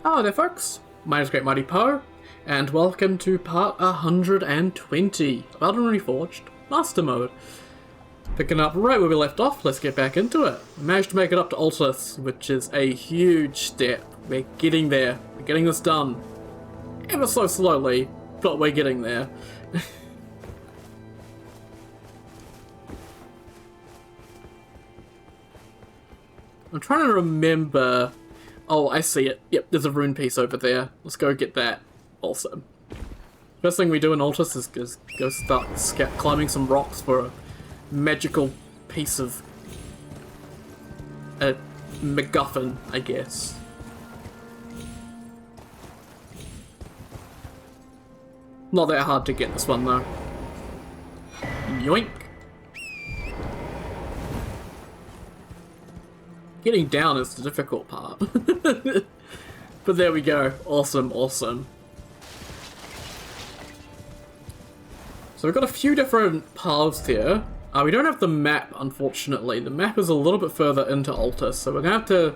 Hello there folks, my name is Great Mighty Poe, and welcome to part 120 of Elden Ring Reforged Master Mode. Picking up right where we left off, let's get back into it. We managed to make it up to Altus, which is a huge step. We're getting there, we're getting this done. Ever so slowly, but we're getting there. I'm trying to remember... Oh, I see it. Yep, there's a rune piece over there. Let's go get that also. First thing we do in Altus is go start climbing some rocks for a magical piece of... a MacGuffin, I guess. Not that hard to get this one though. Yoink. Getting down is the difficult part. But there we go. Awesome, awesome. So we've got a few different paths here. We don't have the map, unfortunately. The map is a little bit further into Altus, so we're going to have to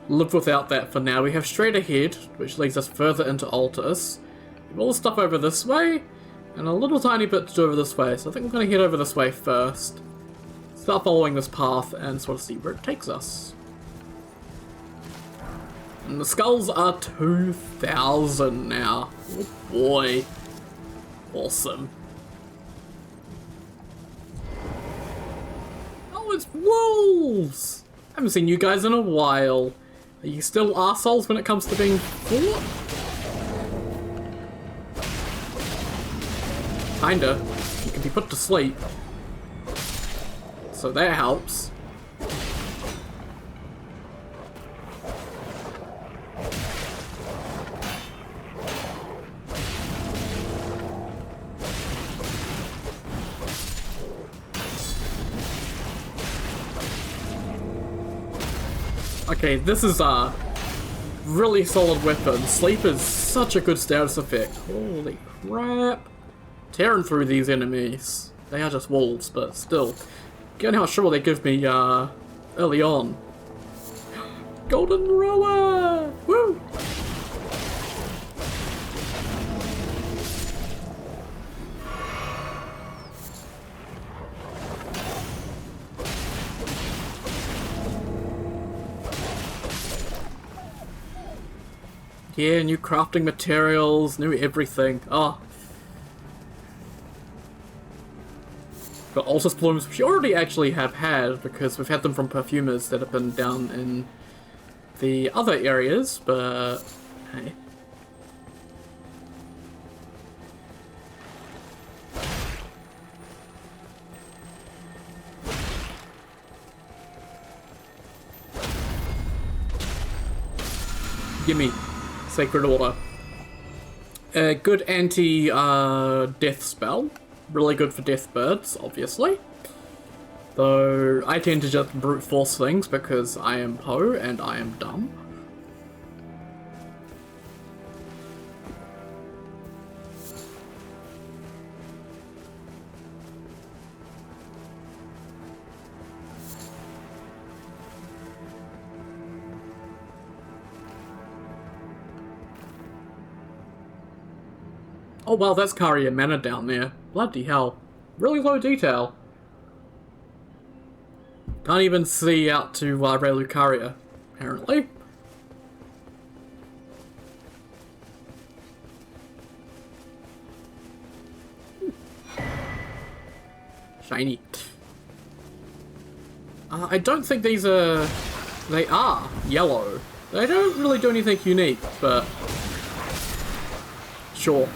live without that for now. We have straight ahead, which leads us further into Altus. We have all the stuff over this way, and a little tiny bit to do over this way. So I think we're going to head over this way first. Start following this path and sort of see where it takes us. And the skulls are 2,000 now. Oh boy. Awesome. Oh, it's wolves! I haven't seen you guys in a while. Are you still arseholes when it comes to being fought? Kinda. You can be put to sleep. So that helps. Okay, this is a really solid weapon. Sleep is such a good status effect. Holy crap. Tearing through these enemies. They are just wolves, but still. Given how sure they give me early on. Golden Rower! Woo! Yeah, new crafting materials, new everything. Oh. Got Altus blooms, which you already actually have had, because we've had them from perfumers that have been down in the other areas, but hey. Gimme. Sacred Order. A good anti-death spell. Really good for death birds, obviously. Though I tend to just brute force things because I am Poe and I am dumb. Oh wow, that's Caria Manor down there. Bloody hell. Really low detail. Can't even see out to Rey Lucaria, apparently. Shiny. I don't think these are... They are yellow. They don't really do anything unique, but... Sure.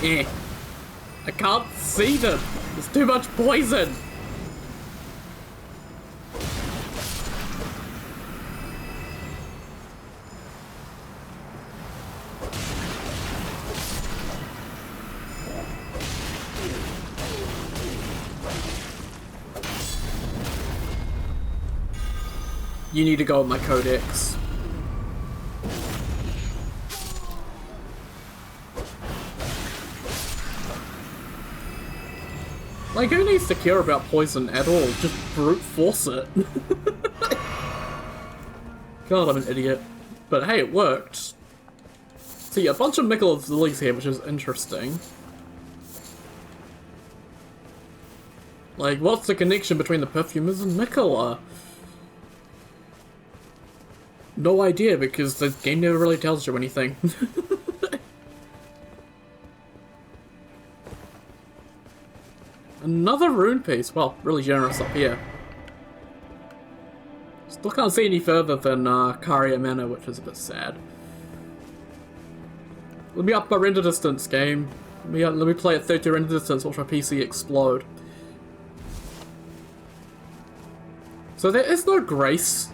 Eh. I can't see them. There's too much poison. You need to go with my codex. Like, who needs to care about poison at all? Just brute force it. God, I'm an idiot. But hey, it worked. See, a bunch of Mikkela's lilies here, which is interesting. Like, what's the connection between the perfumers and Mikkela? No idea, because the game never really tells you anything. Another rune piece. Well, really generous up here. Still can't see any further than Karia Manor, which is a bit sad. Let me up my render distance, game. Let me play at 30 render distance, watch my PC explode. So there is no grace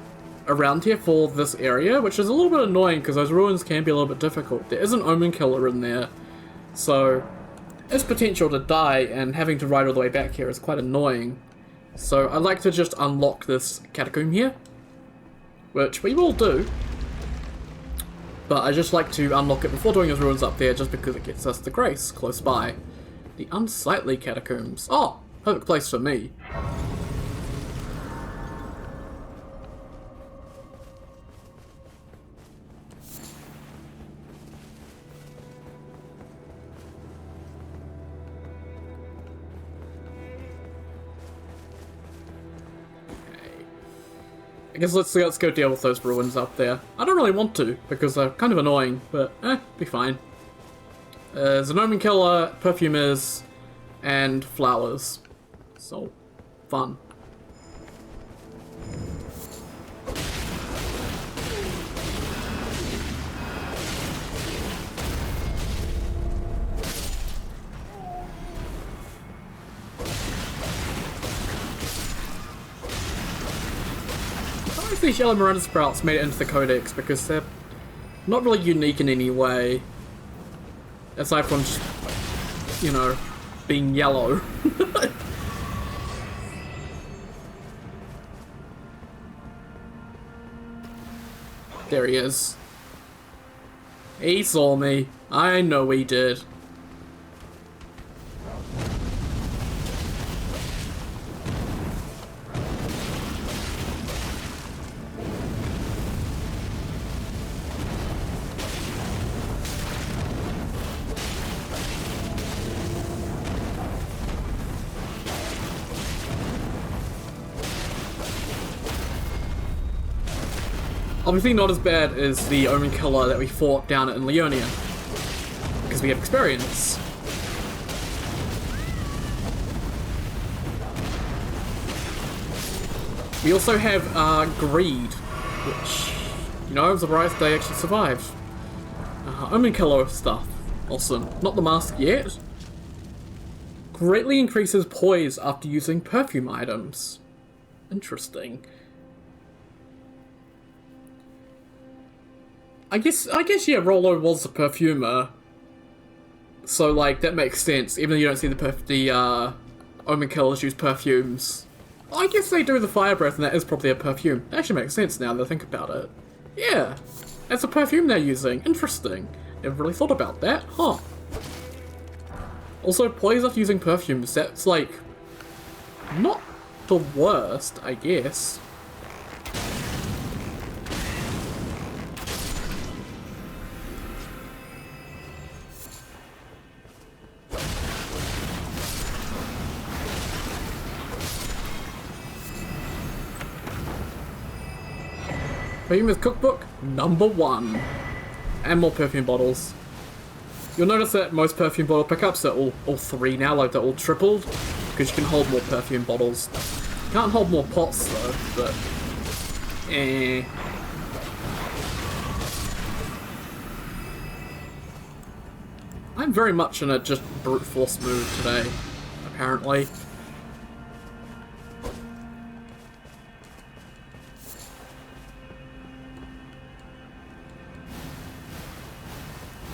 around here for this area, which is a little bit annoying because those ruins can be a little bit difficult. There is an Omen Killer in there, so its potential to die and having to ride all the way back here is quite annoying. So I'd like to just unlock this catacomb here, which we will do. But I just like to unlock it before doing his ruins up there, just because it gets us the grace close by. The Unsightly Catacombs. Oh, perfect place for me. I guess let's go deal with those ruins up there. I don't really want to, because they're kind of annoying, but be fine. There's an Omen Killer, Perfumers, and Flowers. So, fun. These yellow Miranda Sprouts made it into the Codex because they're not really unique in any way. Aside from just, you know, being yellow. There he is. He saw me. I know he did. Obviously not as bad as the Omen Killer that we fought down in Leonia, because we have experience. We also have Greed, which, you know, I'm surprised they actually survived. Omen Killer stuff, awesome. Not the mask yet. Greatly increases poise after using perfume items. Interesting. I guess yeah, Rollo was a perfumer, so like that makes sense. Even though you don't see the Omen Killers use perfumes, I guess they do the fire breath, and that is probably a perfume. That actually makes sense now that I think about it. Yeah, that's a perfume they're using. Interesting. Never really thought about that, huh? Also, poise after using perfumes. That's like not the worst, I guess. Perfumer's Cookbook, #1. And more perfume bottles. You'll notice that most perfume bottle pickups are all 3 now, like they're all tripled, because you can hold more perfume bottles. You can't hold more pots though, but I'm very much in a just brute force mood today, apparently.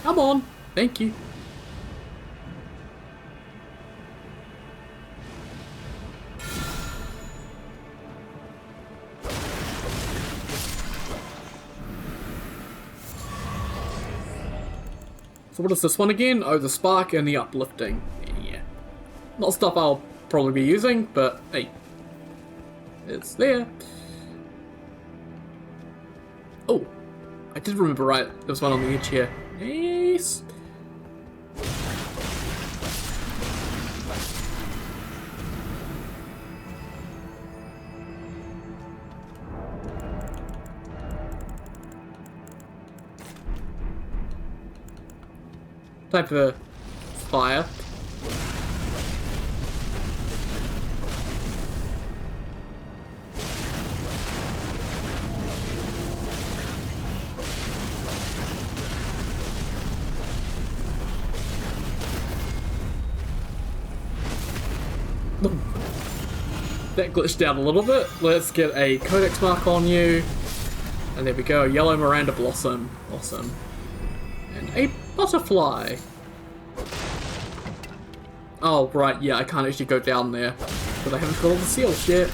Come on! Thank you. So what is this one again? Oh, the spark and the uplifting. Yeah. Not stuff I'll probably be using, but hey, it's there. Oh, I did remember right, there was one on the edge here. Nice. Type of fire. That glitched out a little bit. Let's get a codex mark on you. And there we go, yellow Miranda Blossom. Awesome. And a butterfly. Oh, right, yeah, I can't actually go down there. Because I haven't got all the seals yet.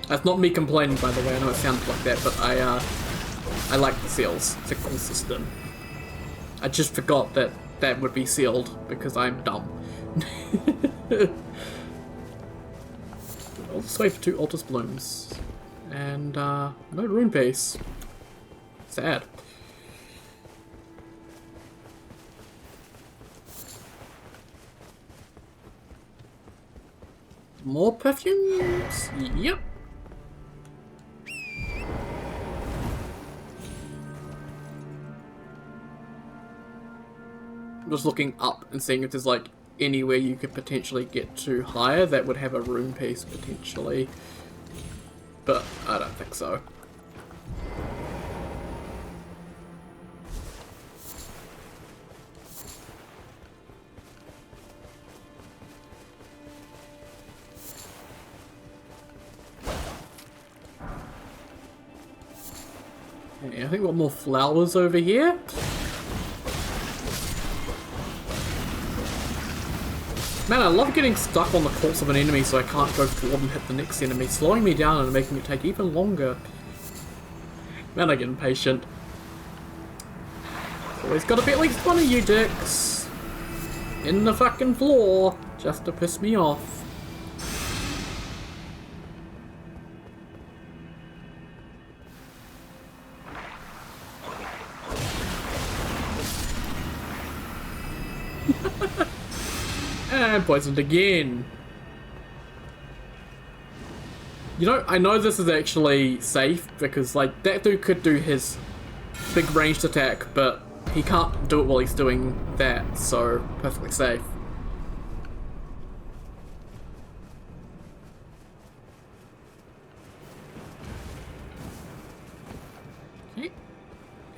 That's not me complaining, by the way, I know it sounds like that, but I like the seals. It's a cool system. I just forgot that that would be sealed, because I'm dumb. All this way for 2 Altus Blooms. And, no rune base. Sad. More perfumes? Yep. I'm just looking up and seeing if there's like anywhere you could potentially get to higher that would have a rune piece potentially. But I don't think so. Yeah, I think we've got more flowers over here. Man, I love getting stuck on the corpse of an enemy so I can't go forward and hit the next enemy, slowing me down and making it take even longer. Man, I get impatient. Always gotta be at least one of you dicks in the fucking floor just to piss me off. And poisoned again. You know, I know this is actually safe because, like, that dude could do his big ranged attack, but he can't do it while he's doing that, so perfectly safe. Okay.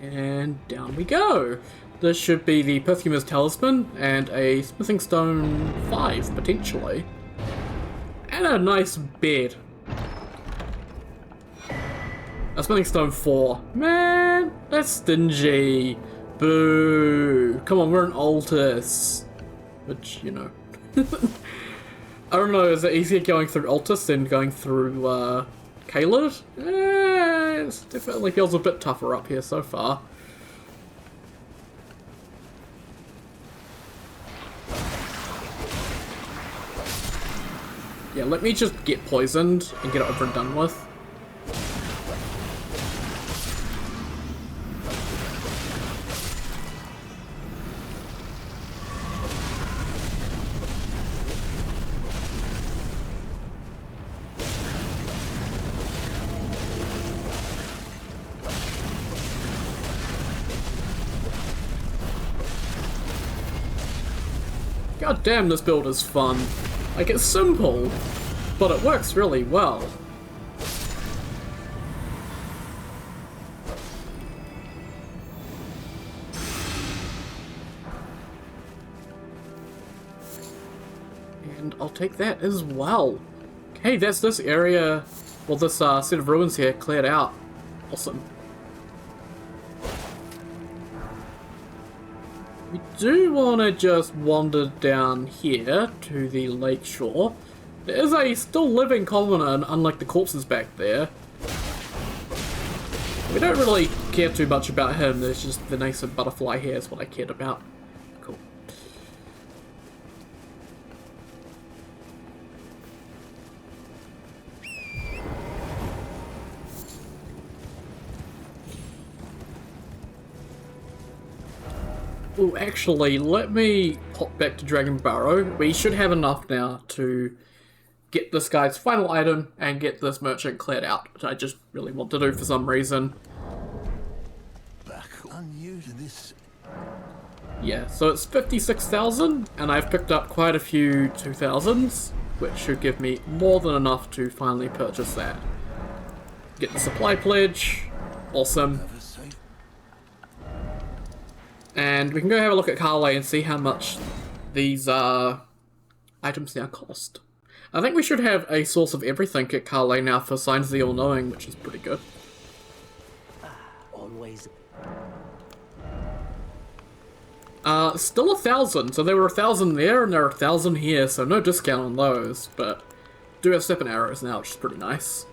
And down we go. This should be the Perfumer's Talisman and a Smithing Stone 5, potentially. And a nice bed. A Smithing Stone 4. Man, that's stingy. Boo. Come on, we're an Altus. Which, you know. I don't know, is it easier going through Altus than going through, Caelid? It definitely feels a bit tougher up here so far. Yeah, let me just get poisoned and get it over and done with. God damn, this build is fun. Like, it's simple, but it works really well. And I'll take that as well. Okay, that's this area, well, this set of ruins here cleared out. Awesome. We do want to just wander down here to the lake shore. There is a still living commoner, unlike the corpses back there. We don't really care too much about him, there's just the nice butterfly here is what I cared about. Cool. Oh, actually, let me pop back to Dragon Burrow. We should have enough now to get this guy's final item and get this merchant cleared out, which I just really want to do for some reason. I'm new to this. Yeah, so it's 56,000, and I've picked up quite a few 2,000s, which should give me more than enough to finally purchase that. Get the supply pledge. Awesome. And we can go have a look at Carle and see how much these items now cost. I think we should have a source of everything at Carle now for Signs of the All-Knowing, which is pretty good. Always. Still 1,000, so there were 1,000 there and there are 1,000 here, so no discount on those, but do have step and arrows now, which is pretty nice.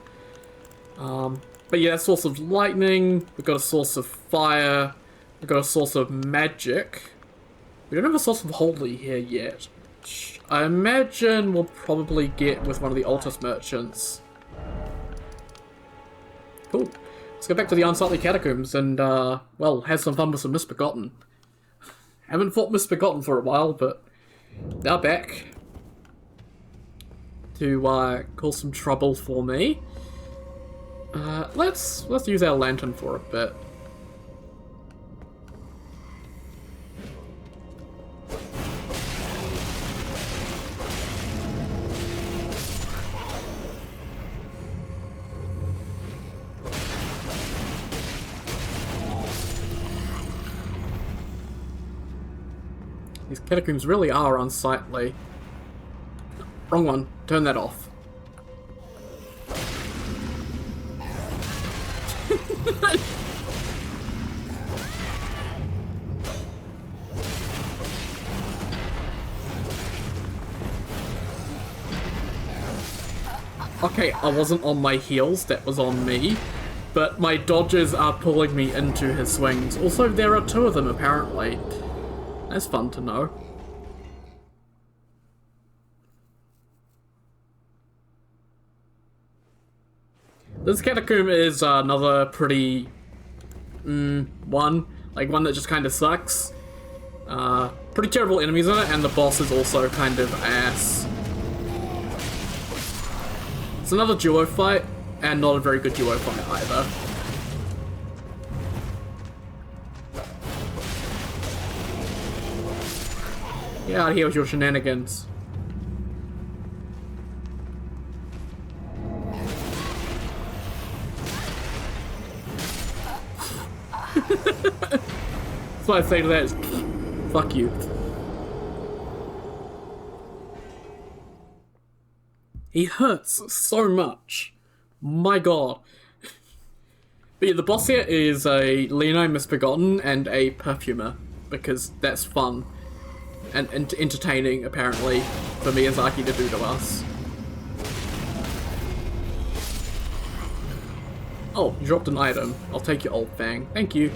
But yeah, source of lightning, we've got a source of fire, we've got a source of magic. We don't have a source of holy here yet. Which I imagine we'll probably get with one of the Altus merchants. Cool. Let's go back to the Unsightly Catacombs and, well, have some fun with some Misbegotten. Haven't fought Misbegotten for a while, but they're back to cause some trouble for me. Let's use our lantern for a bit. These catacombs really are unsightly. Wrong one. Turn that off. Okay, I wasn't on my heels, that was on me. But my dodges are pulling me into his swings. Also, there are two of them, apparently. That's fun to know. This catacomb is another pretty... one. Like, one that just kind of sucks. Pretty terrible enemies in it, and the boss is also kind of ass. It's another duo fight, and not a very good duo fight either. Get out of here with your shenanigans. That's what I say to that is, fuck you. He hurts so much. My god. But yeah, the boss here is a Leno Misbegotten and a Perfumer, because that's fun. And entertaining, apparently, for Miyazaki to do to us. Oh, you dropped an item. I'll take your old fang. Thank you.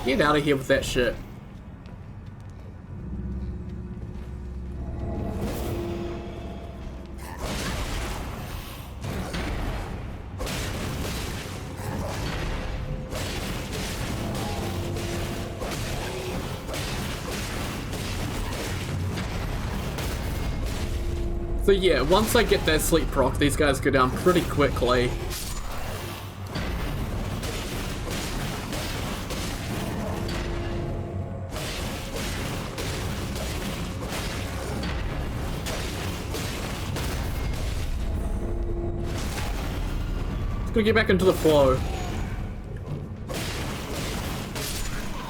Get out of here with that shit. So yeah, once I get that sleep proc, these guys go down pretty quickly. Just gonna get back into the flow.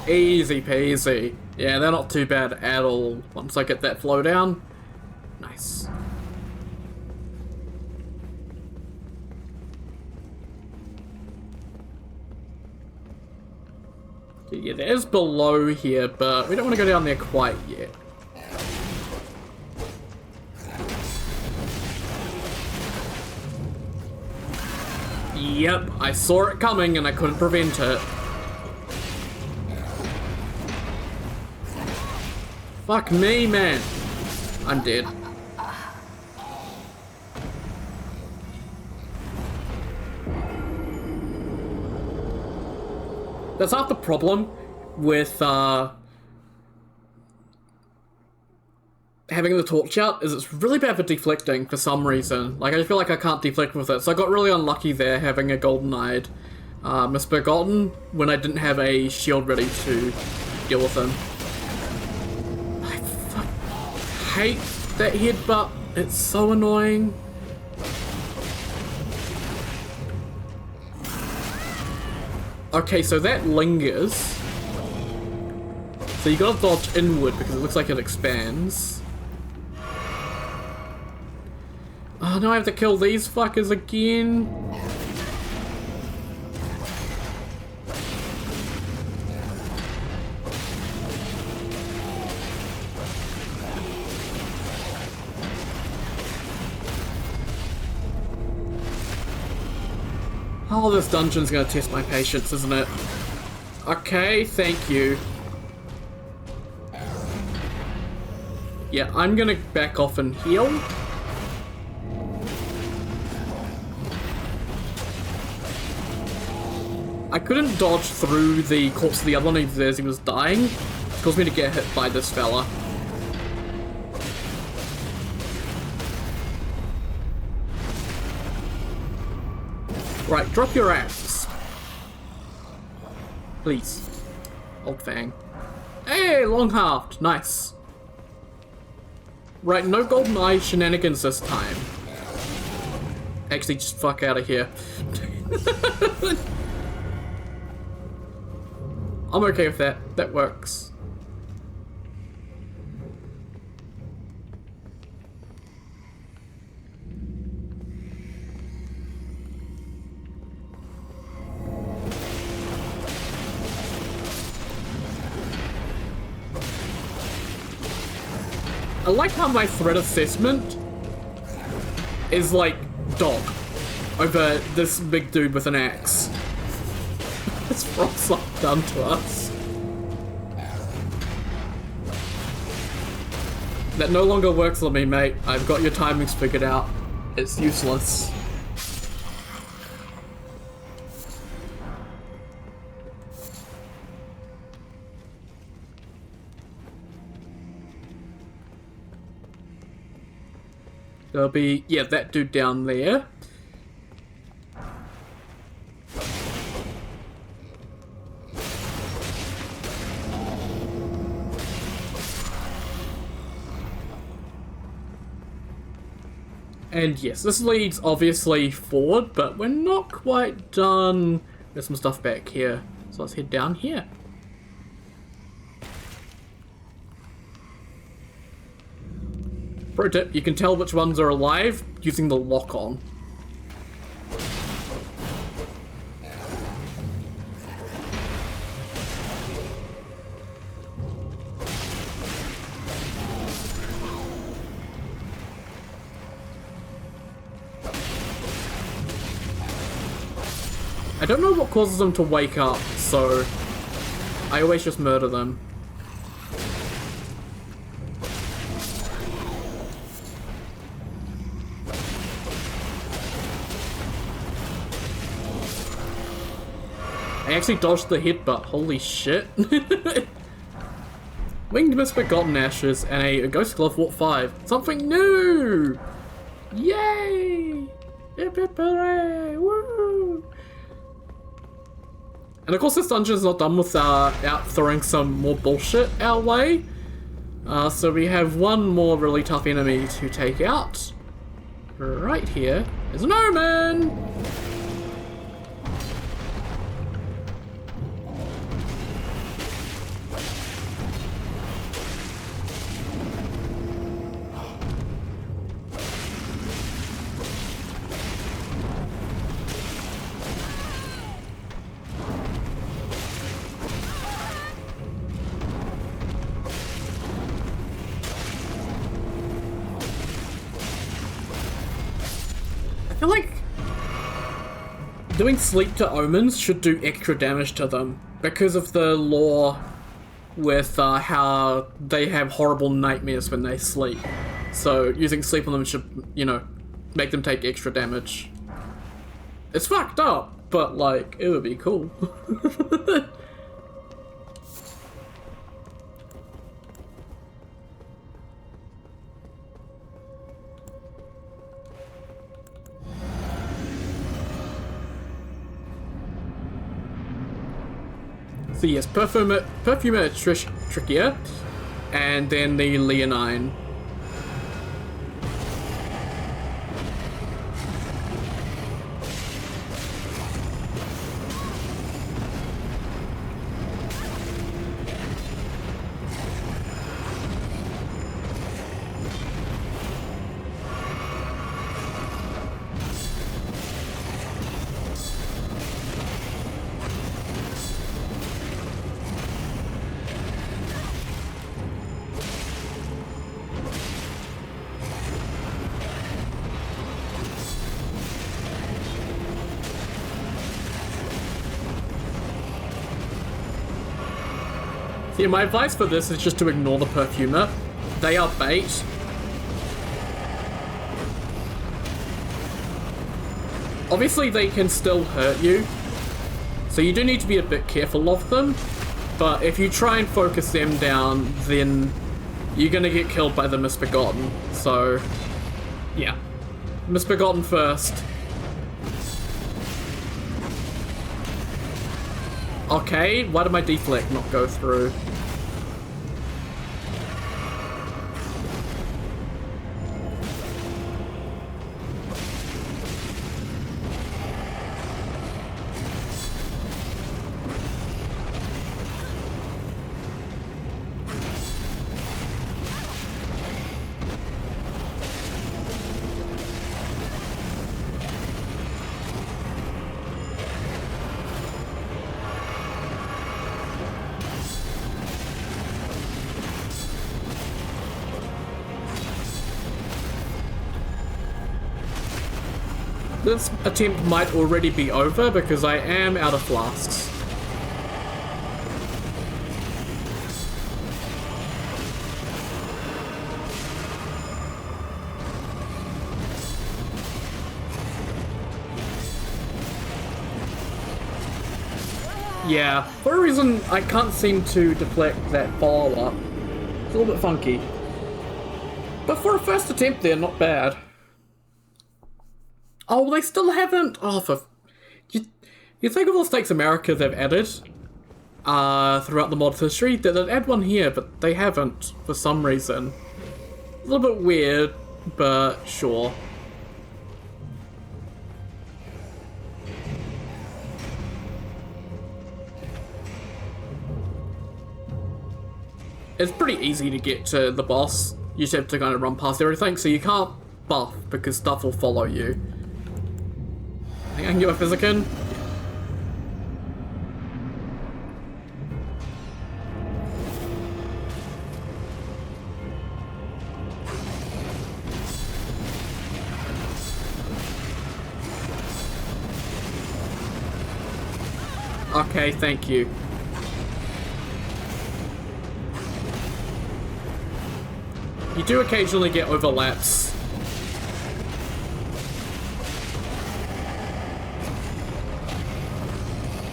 Easy peasy. Yeah, they're not too bad at all once I get that flow down. Nice. Yeah, there's below here, but we don't want to go down there quite yet. Yep, I saw it coming and I couldn't prevent it. Fuck me, man. I'm dead. That's half the problem with having the torch out, is it's really bad for deflecting for some reason. Like, I feel like I can't deflect with it, so I got really unlucky there having a golden-eyed Misbegotten when I didn't have a shield ready to deal with him. I hate that headbutt, it's so annoying. Okay, so that lingers. So you gotta dodge inward because it looks like it expands. Oh, now I have to kill these fuckers again. Oh, this dungeon's gonna test my patience, isn't it? Okay, thank you. Yeah, I'm gonna back off and heal. I couldn't dodge through the corpse of the other one as he was dying. It caused me to get hit by this fella. Right, drop your axe. Please. Old Fang. Hey, long halved. Nice. Right, no golden eye shenanigans this time. Actually, just fuck out of here. I'm okay with that. That works. I like how my threat assessment is like dog over this big dude with an axe. This frost's not done to us. That no longer works on me, mate. I've got your timings figured out. It's useless. There'll be, yeah, that dude down there. And yes, this leads obviously forward, but we're not quite done. There's some stuff back here, so let's head down here. Pro tip, you can tell which ones are alive using the lock on. I don't know what causes them to wake up, so I always just murder them. I actually dodged the headbutt, holy shit. Winged Misbegotten Ashes and a Ghost Glove Warp 5. Something new! Yay! Hip hip hooray! Woo! And of course this dungeon is not done without throwing some more bullshit our way. So we have one more really tough enemy to take out. Right here is an omen! I feel like doing sleep to omens should do extra damage to them because of the lore with how they have horrible nightmares when they sleep. So using sleep on them should, you know, make them take extra damage. It's fucked up, but like, it would be cool. So yes, Perfumer Tricia, and then the Leonine. Yeah, my advice for this is just to ignore the Perfumer. They are bait. Obviously, they can still hurt you, so you do need to be a bit careful of them, but if you try and focus them down, then you're gonna get killed by the Misbegotten, so yeah. Misbegotten first. Okay, why did my deflect not go through? This attempt might already be over because I am out of flasks. Yeah, for a reason I can't seem to deflect that follow-up. It's a little bit funky. But for a first attempt there, not bad. Oh, they still haven't. Oh, for you think of all the stakes America they've added throughout the mod's history? They'd add one here, but they haven't for some reason. A little bit weird, but sure. It's pretty easy to get to the boss. You just have to kind of run past everything, so you can't buff because stuff will follow you. I think I can get my Physican. Okay, thank you. You do occasionally get overlaps.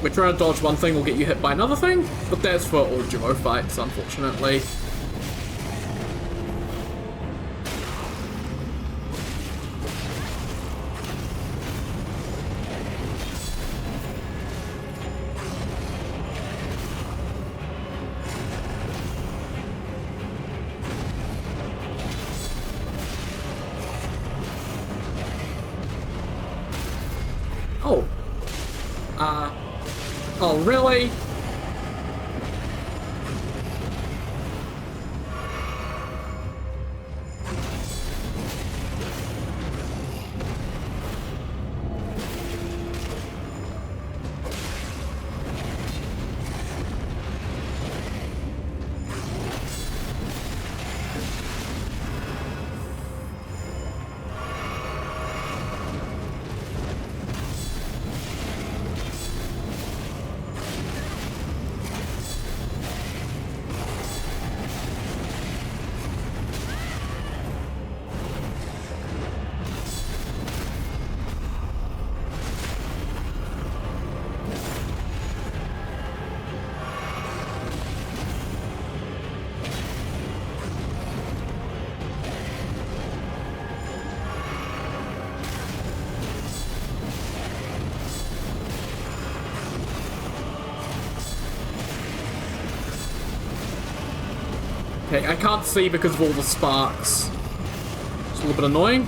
We're trying to dodge one thing will get you hit by another thing, but that's for all duo fights, unfortunately. Oh. Oh, really? Okay, I can't see because of all the sparks. It's a little bit annoying.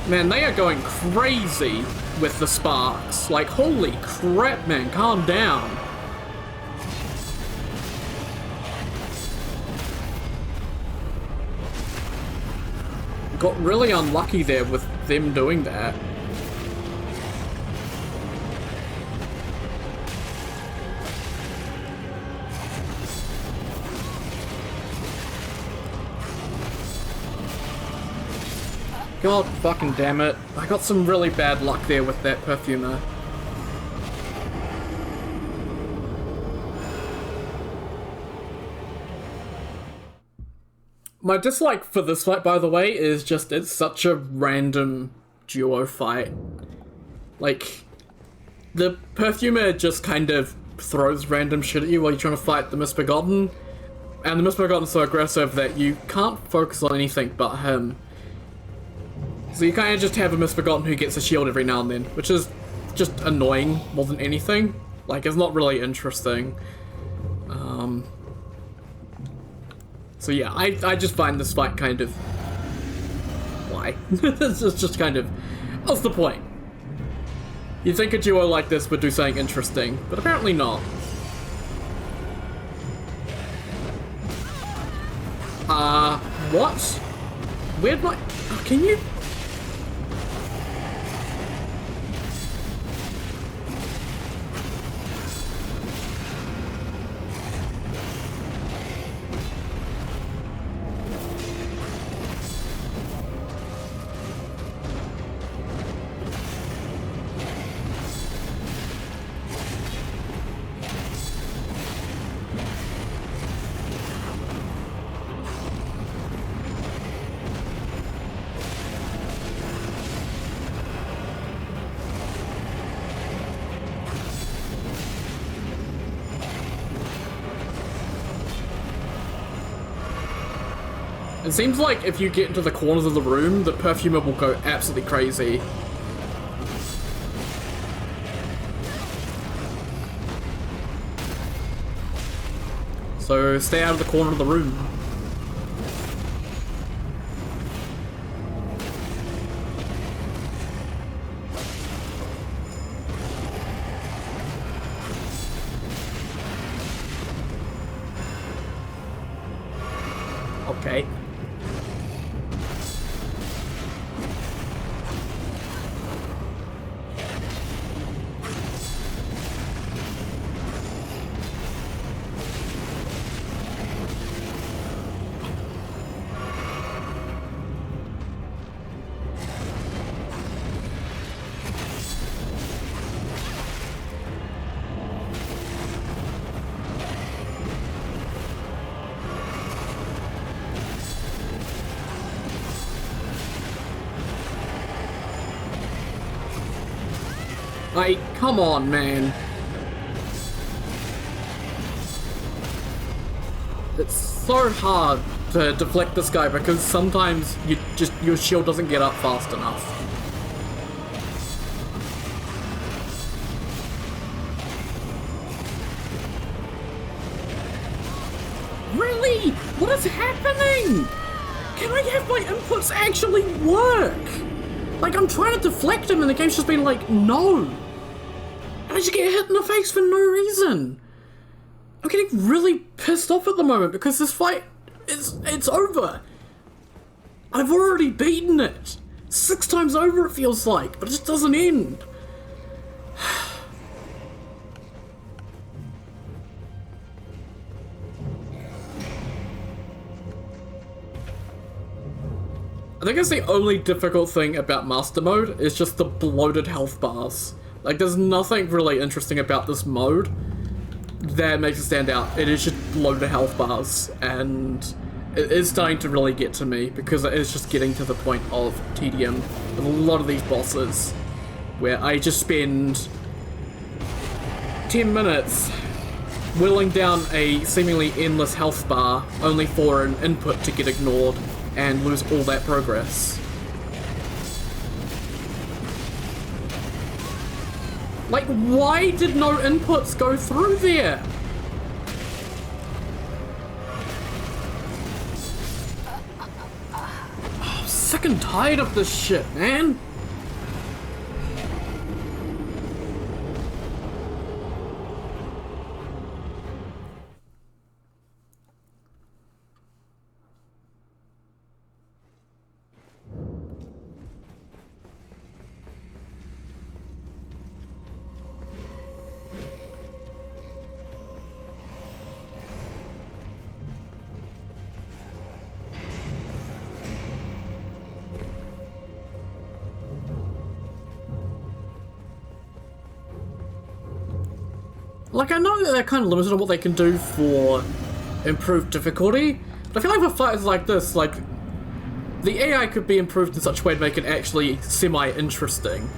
Man, they are going crazy with the sparks. Like, holy crap, man, calm down. Got really unlucky there with them doing that. God fucking damn it. I got some really bad luck there with that perfumer. My dislike for this fight, by the way, is just it's such a random duo fight. Like, the perfumer just kind of throws random shit at you while you're trying to fight the Misbegotten. And the Misbegotten's so aggressive that you can't focus on anything but him. So you kind of just have a Misbegotten who gets a shield every now and then, which is just annoying more than anything. Like, it's not really interesting. So yeah, I just find this fight kind of... Why? This is just kind of... What's the point? You'd think a duo like this would do something interesting, but apparently not. What? Where'd my... Oh, can you... It seems like if you get into the corners of the room, the perfumer will go absolutely crazy. So stay out of the corner of the room. Okay. Like, come on, man. It's so hard to deflect this guy because sometimes your shield doesn't get up fast enough. Really? What is happening? Can I have my inputs actually work? Like, I'm trying to deflect him and the game's just been like, no. I just get hit in the face for no reason. I'm getting really pissed off at the moment because this fight it's over. I've already beaten it 6 times over, it feels like, but it just doesn't end. I think it's the only difficult thing about Master Mode is just the bloated health bars. Like, there's nothing really interesting about this mode that makes it stand out. It is just bloated health bars, and it is starting to really get to me because it is just getting to the point of tedium with a lot of these bosses where I just spend 10 minutes whittling down a seemingly endless health bar only for an input to get ignored. and lose all that progress. Like, why did no inputs go through there? Oh, I'm sick and tired of this shit, man. Like, I know that they're kind of limited on what they can do for improved difficulty, but I feel like for fighters like this, like, the AI could be improved in such a way to make it actually semi-interesting.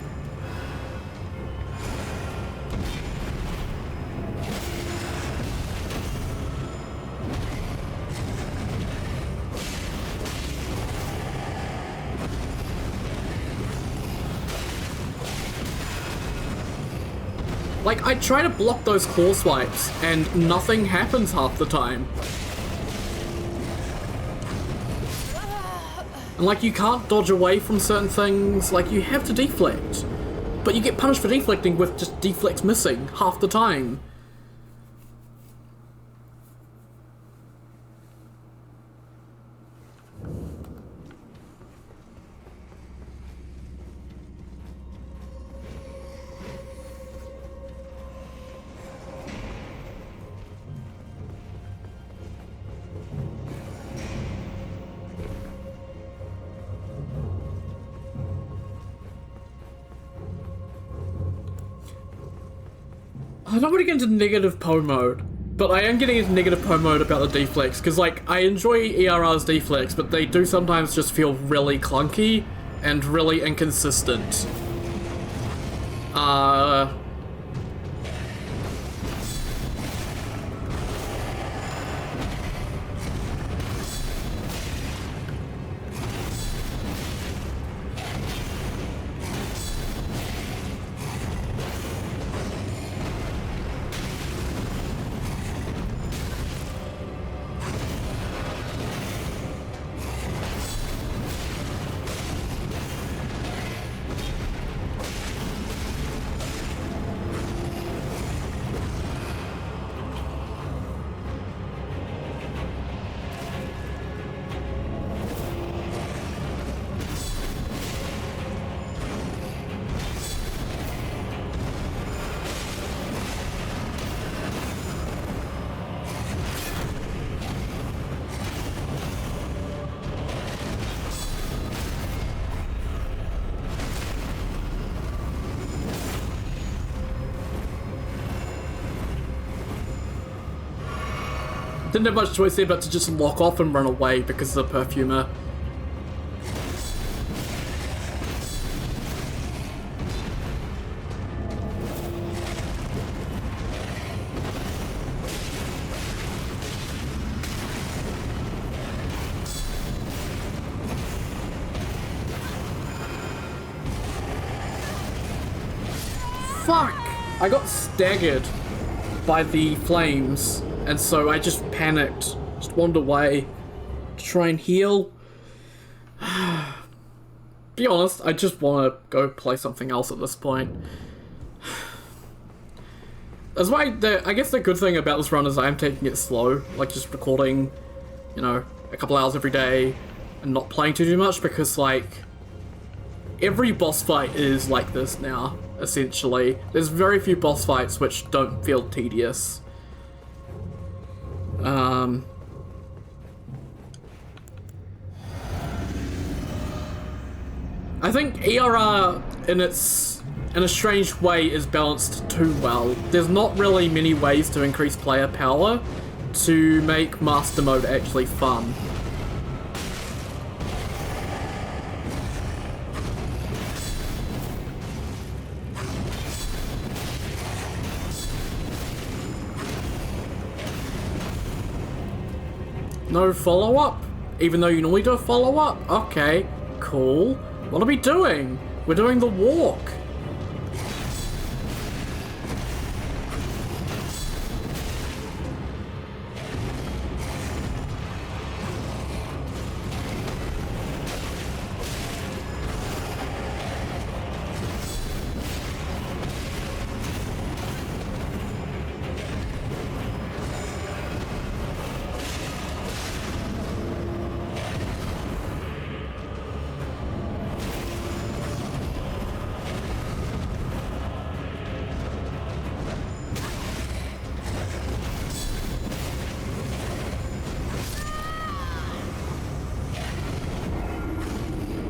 Like, I try to block those claw swipes, and nothing happens half the time. And, like, you can't dodge away from certain things, like, you have to deflect. But you get punished for deflecting with just deflects missing half the time. I'm not really getting into negative PO mode, but I am getting into negative PO mode about the deflects, because, like, I enjoy ERR's deflects, but they do sometimes just feel really clunky and really inconsistent. Didn't have much choice there but to just lock off and run away because of the perfumer. Fuck! I got staggered by the flames, and so I just panicked, just wandered away to try and heal. Be honest, I just want to go play something else at this point. That's why I guess the good thing about this run is I am taking it slow, like just recording, you know, a couple hours every day and not playing too much, because like every boss fight is like this now, essentially. There's very few boss fights which don't feel tedious. I think ERR in a strange way is balanced too well. There's not really many ways to increase player power to make Master Mode actually fun. No follow-up? Even though you normally do a follow-up? Okay, cool. What are we doing? We're doing the walk.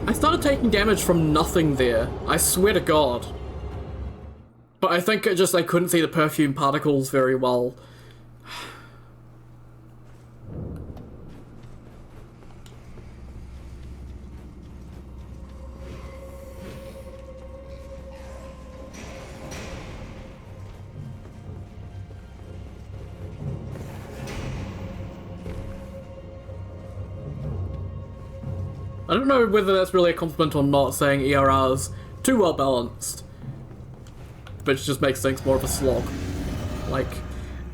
I started taking damage from nothing there. I swear to God. But I think I couldn't see the perfume particles very well. I don't know whether that's really a compliment or not, saying ERR's too well balanced. But it just makes things more of a slog. Like,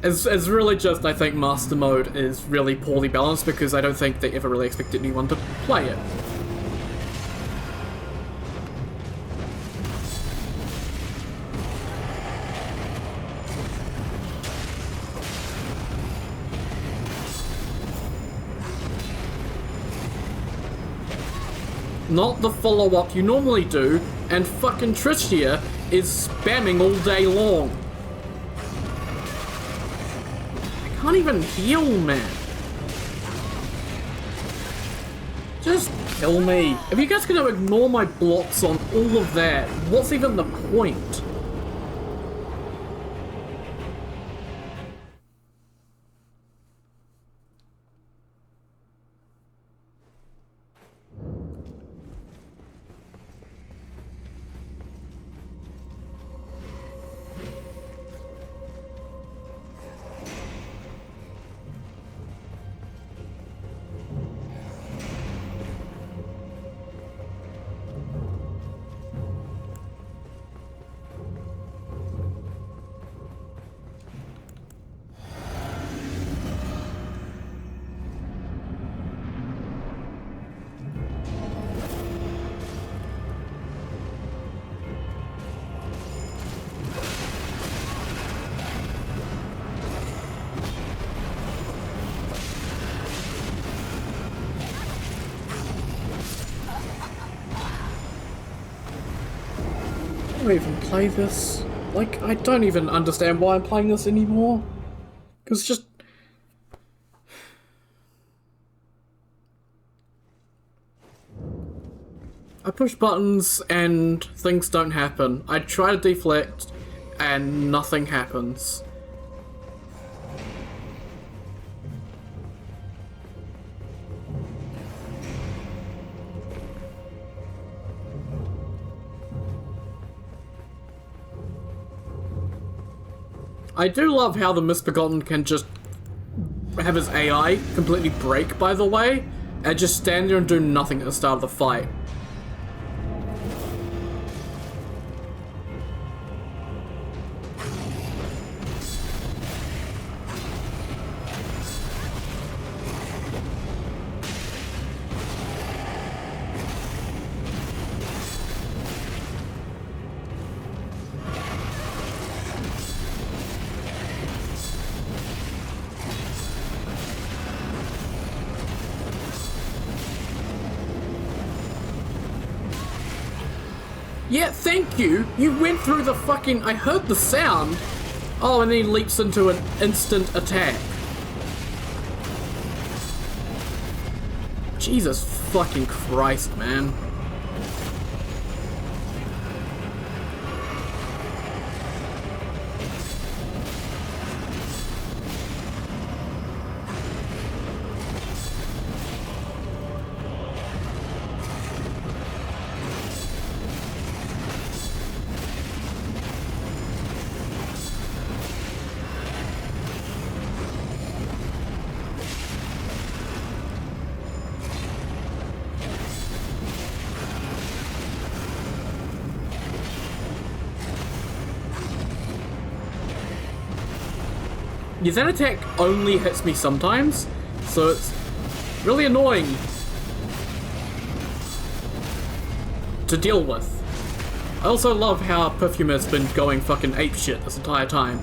it's really just, I think Master Mode is really poorly balanced because I don't think they ever really expected anyone to play it. Not the follow-up you normally do, and fucking Tricia is spamming all day long. I can't even heal, man. Just kill me. If you guys are gonna ignore my blocks on all of that, what's even the point? I don't even play this. Like, I don't even understand why I'm playing this anymore. Because it's just... I push buttons and things don't happen. I try to deflect and nothing happens. I do love how the Misbegotten can just have his AI completely break, by the way, and just stand there and do nothing at the start of the fight. Yeah, thank you! You went through the fucking... I heard the sound! Oh, and then he leaps into an instant attack. Jesus fucking Christ, man. Yeah, that attack only hits me sometimes, so it's really annoying to deal with. I also love how Perfumer's been going fucking apeshit this entire time.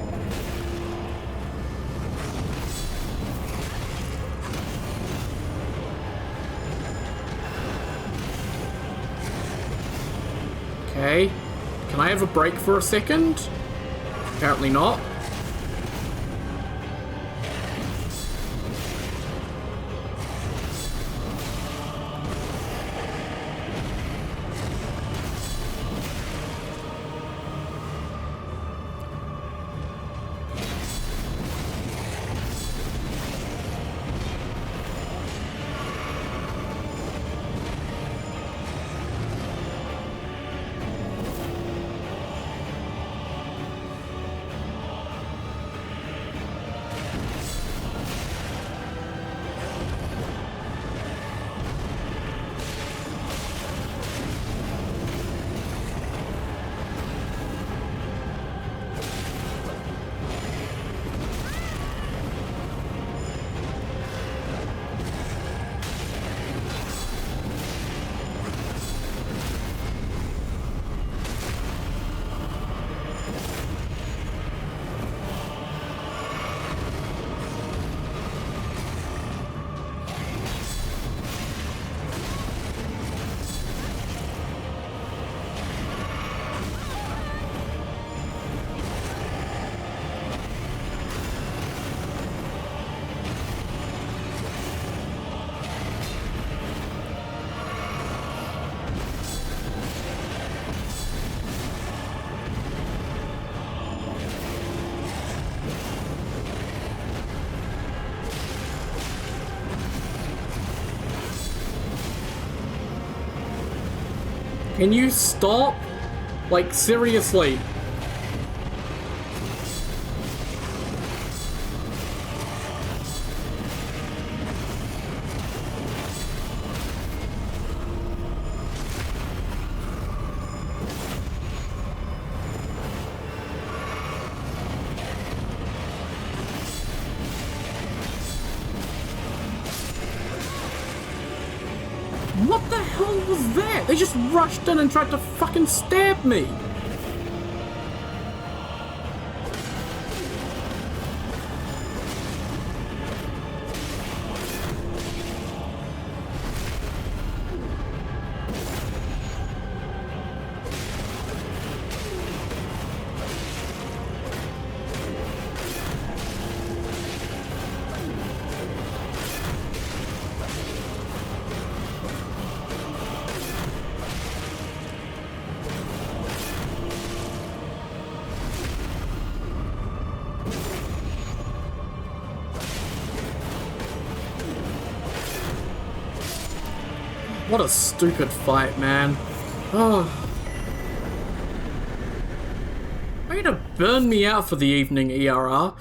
Okay. Can I have a break for a second? Apparently not. Can you stop? Like, seriously. What the hell was that? They just rushed in and tried to fucking stab me. What a stupid fight, man. Oh. Are you gonna burn me out for the evening, ERR?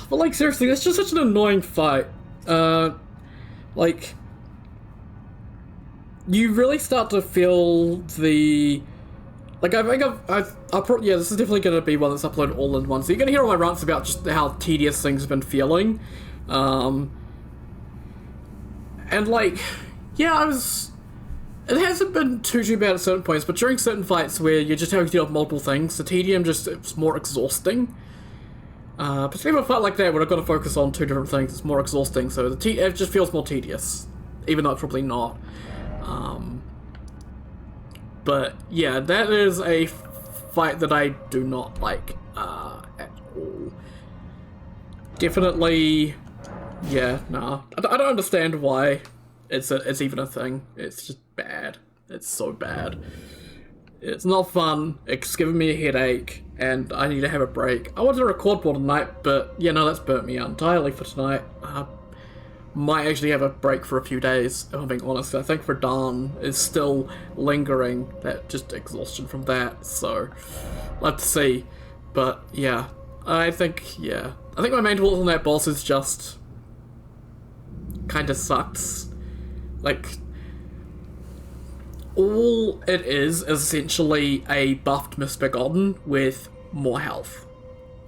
But like, seriously, that's just such an annoying fight. Like, you really start to feel the... Like, I think yeah, this is definitely gonna be one that's uploaded all in one. So you're gonna hear all my rants about just how tedious things have been feeling. And like, yeah, it hasn't been too bad at certain points, but during certain fights where you're just having to deal with multiple things, the tedium it's more exhausting. Particularly a fight like that where I've got to focus on two different things, it's more exhausting, so it just feels more tedious, even though it's probably not. But yeah, that is a fight that I do not like at all. Definitely. Yeah, nah. I don't understand why it's even a thing. It's just bad. It's so bad. It's not fun. It's giving me a headache, and I need to have a break. I wanted to record more tonight, but yeah, no, that's burnt me out entirely for tonight. Might actually have a break for a few days, if I'm being honest. I think Verdan is still lingering, that just exhaustion from that, so we'll have to see. But yeah, I think my main fault on that boss is just kind of sucks. Like, all it is essentially a buffed Misbegotten with more health.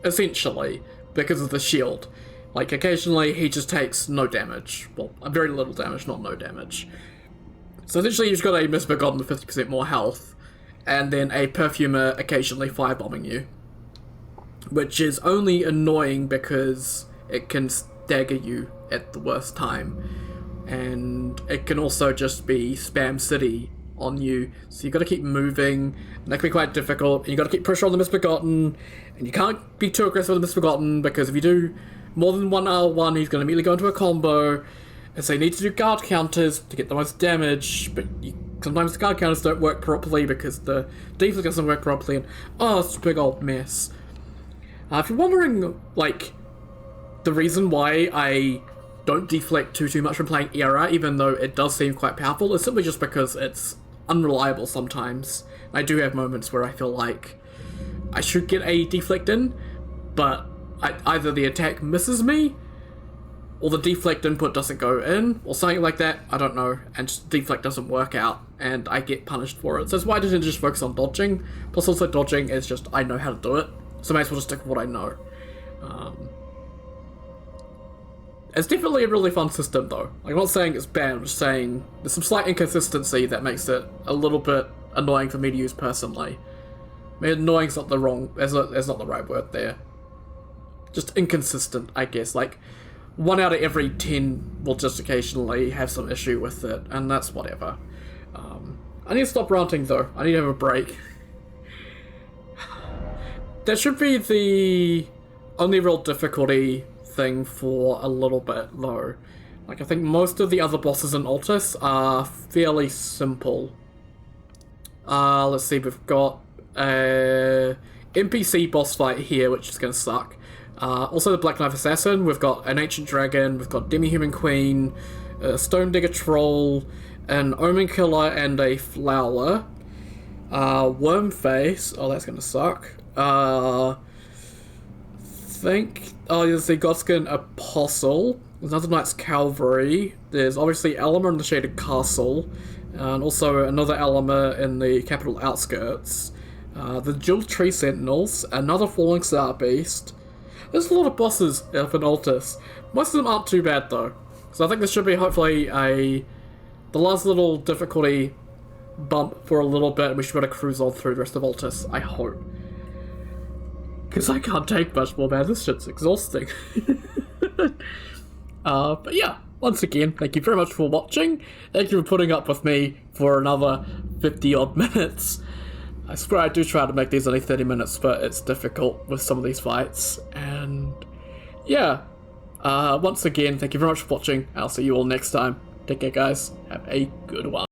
essentially, because of the shield. Like, occasionally he just takes no damage. Well, very little damage, not no damage. So essentially you've got a Misbegotten with 50% more health, and then a Perfumer occasionally firebombing you. Which is only annoying because it can stagger you at the worst time. And it can also just be spam city on you, so you gotta keep moving, and that can be quite difficult, and you gotta keep pressure on the Misbegotten, and you can't be too aggressive with the Misbegotten, because if you do more than one R1, he's gonna immediately go into a combo, and so you need to do guard counters to get the most damage, but sometimes the guard counters don't work properly because the defense doesn't work properly, and it's a big old mess. If you're wondering, like, the reason why I don't deflect too much from playing Era, even though it does seem quite powerful, is simply just because it's unreliable sometimes. I do have moments where I feel like I should get a deflect in, but either the attack misses me, or the deflect input doesn't go in, or something like that, I don't know, and just deflect doesn't work out, and I get punished for it. So that's why I didn't just focus on dodging, plus also dodging is just, I know how to do it, so I might as well just stick with what I know. It's definitely a really fun system though. Like, I'm not saying it's bad, I'm just saying there's some slight inconsistency that makes it a little bit annoying for me to use personally. I mean, annoying's not the right word there. Just inconsistent, I guess. Like, 1 out of every 10 will just occasionally have some issue with it, and that's whatever. I need to stop ranting though. I need to have a break. That should be the only real difficulty thing for a little bit though. Like, I think most of the other bosses in Altus are fairly simple. Let's see, we've got a NPC boss fight here, which is gonna suck. Also the Black Knife Assassin, we've got an Ancient Dragon, we've got Demi-Human Queen, a Stone Digger Troll, an Omen Killer, and a Flower. Wormface, that's gonna suck. There's the Godskin Apostle, there's another Knight's Cavalry, there's obviously Elmer in the Shaded Castle, and also another Elmer in the Capital Outskirts, the Jeweled Tree Sentinels, another Falling Star Beast. There's a lot of bosses up in Altus. Most of them aren't too bad though, so I think this should be hopefully the last little difficulty bump for a little bit, and we should be able to cruise on through the rest of Altus, I hope. Because I can't take much more, man. This shit's exhausting. But yeah, once again, thank you very much for watching. Thank you for putting up with me for another 50-odd minutes. I swear I do try to make these only 30 minutes, but it's difficult with some of these fights. And yeah, once again, thank you very much for watching. I'll see you all next time. Take care, guys. Have a good one.